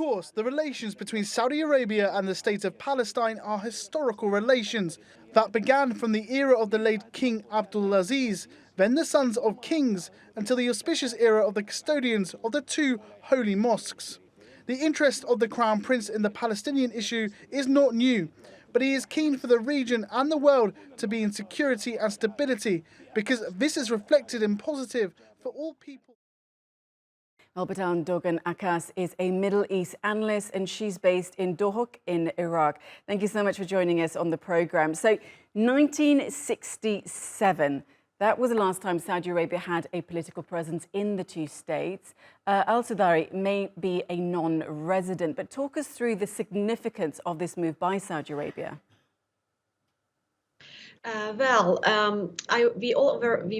course, the relations between Saudi Arabia and the state of Palestine are historical relations that began from the era of the late King Abdulaziz, then the sons of kings, until the auspicious era of the custodians of the two holy mosques. The interest of the Crown Prince in the Palestinian issue is not new, but he is keen for the region and the world to be in security and stability, because this is reflected in positive for all people. Well, Betul Dogan Akkas is a Middle East analyst, and she's based in Dohuk in Iraq. Thank you so much for joining us on the programme. So, 1967, that was the last time Saudi Arabia had a political presence in the two states. Al-Sudairi may be a non-resident, but talk us through the significance of this move by Saudi Arabia. We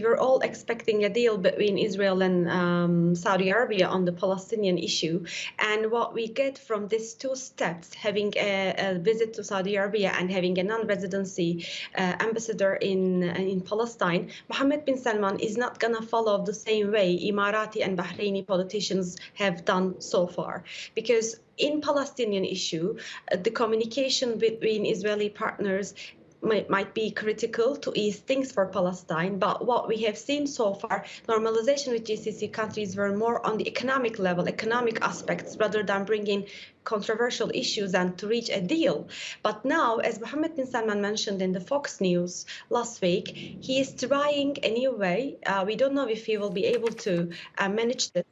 were all expecting a deal between Israel and Saudi Arabia on the Palestinian issue, and what we get from these two steps, having a visit to Saudi Arabia and having a non-residency ambassador in Palestine, Mohammed bin Salman is not going to follow the same way Emirati and Bahraini politicians have done so far, because in Palestinian issue, the communication between Israeli partners might be critical to ease things for Palestine, but what we have seen so far, normalization with GCC countries were more on the economic level, economic aspects, rather than bringing controversial issues and to reach a deal. But now, as Mohammed bin Salman mentioned in the Fox News last week, he is trying a new way. We don't know if he will be able to manage this.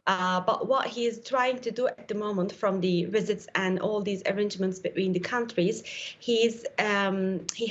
But what he is trying to do at the moment, from the visits and all these arrangements between the countries, he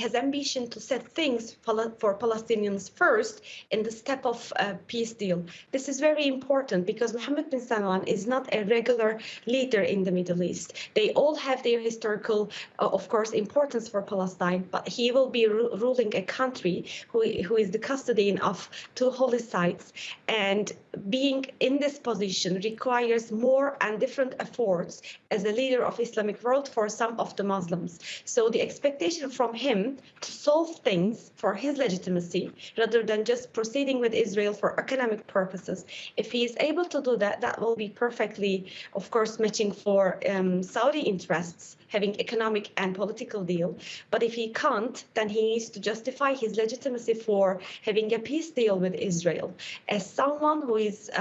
has ambition to set things for Palestinians first in the step of a peace deal. This is very important because Mohammed bin Salman is not a regular leader in the Middle East. They all have their historical, of course, importance for Palestine, but he will be ruling a country who is the custodian of two holy sites, and being in this position requires more and different efforts as a leader of Islamic world for some of the Muslims. So the expectation from him to solve things for his legitimacy, rather than just proceeding with Israel for economic purposes, if he is able to do that, that will be perfectly, of course, matching for Saudi interests, having economic and political deal. But if he can't, then he needs to justify his legitimacy for having a peace deal with Israel. As someone who is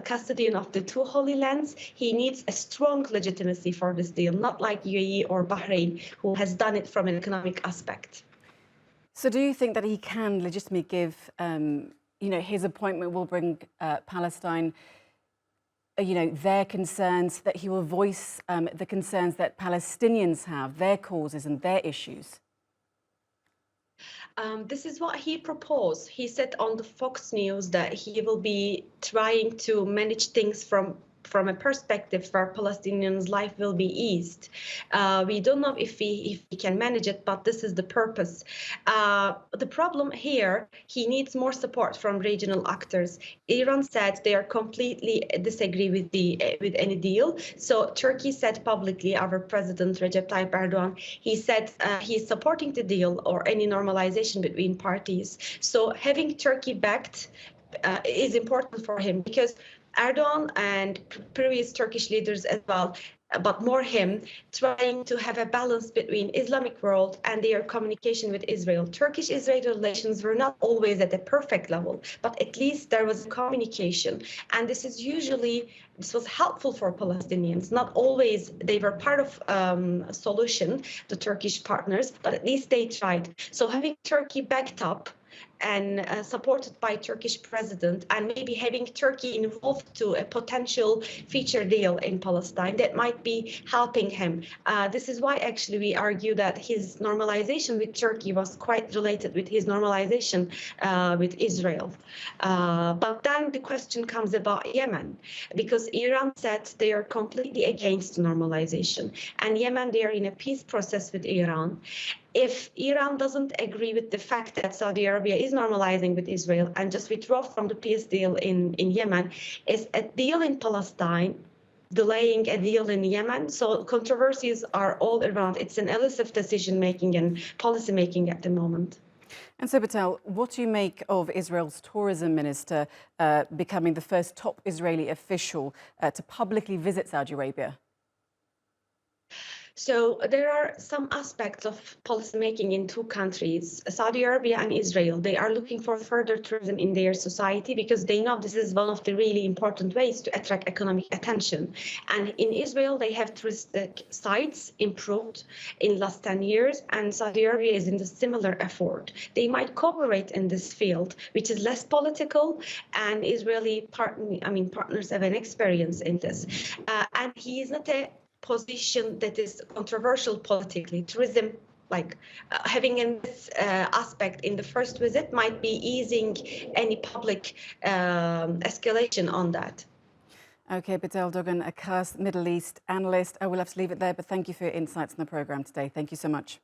custodian of the two holy lands, he needs a strong legitimacy for this deal, not like UAE or Bahrain, who has done it from an economic aspect. So do you think that he can legitimately give, his appointment will bring Palestine, their concerns, that he will voice the concerns that Palestinians have, their causes and their issues? This is what he proposed. He said on the Fox News that he will be trying to manage things from a perspective where Palestinians' life will be eased. We don't know if he can manage it, but this is the purpose. The problem here, he needs more support from regional actors. Iran said they are completely disagree with any deal. So Turkey said publicly, our President Recep Tayyip Erdogan, he said he's supporting the deal or any normalization between parties. So having Turkey backed is important for him, because Erdogan and previous Turkish leaders as well, but more him, trying to have a balance between Islamic world and their communication with Israel. Turkish-Israeli relations were not always at a perfect level, but at least there was communication. And this was helpful for Palestinians. Not always they were part of a solution, the Turkish partners, but at least they tried. So having Turkey backed up and supported by Turkish president, and maybe having Turkey involved to a potential future deal in Palestine, that might be helping him. This is why actually we argue that his normalization with Turkey was quite related with his normalization with Israel. But then the question comes about Yemen, because Iran said they are completely against normalization, and Yemen, they are in a peace process with Iran. If Iran doesn't agree with the fact that Saudi Arabia is normalizing with Israel and just withdraw from the peace deal in Yemen, is a deal in Palestine delaying a deal in Yemen. So controversies are all around. It's an elusive decision-making and policy-making at the moment. And so, Betul, what do you make of Israel's tourism minister becoming the first top Israeli official to publicly visit Saudi Arabia? So there are some aspects of policymaking in two countries, Saudi Arabia and Israel. They are looking for further tourism in their society because they know this is one of the really important ways to attract economic attention. And in Israel, they have touristic sites improved in the last 10 years, and Saudi Arabia is in the similar effort. They might cooperate in this field, which is less political, and Israeli partners have an experience in this. And he is not a position that is controversial politically. Tourism, having in this aspect in the first visit, might be easing any public escalation on that. Okay, Betul Dogan Akkas, Middle East analyst. I will have to leave it there, but thank you for your insights on the programme today. Thank you so much.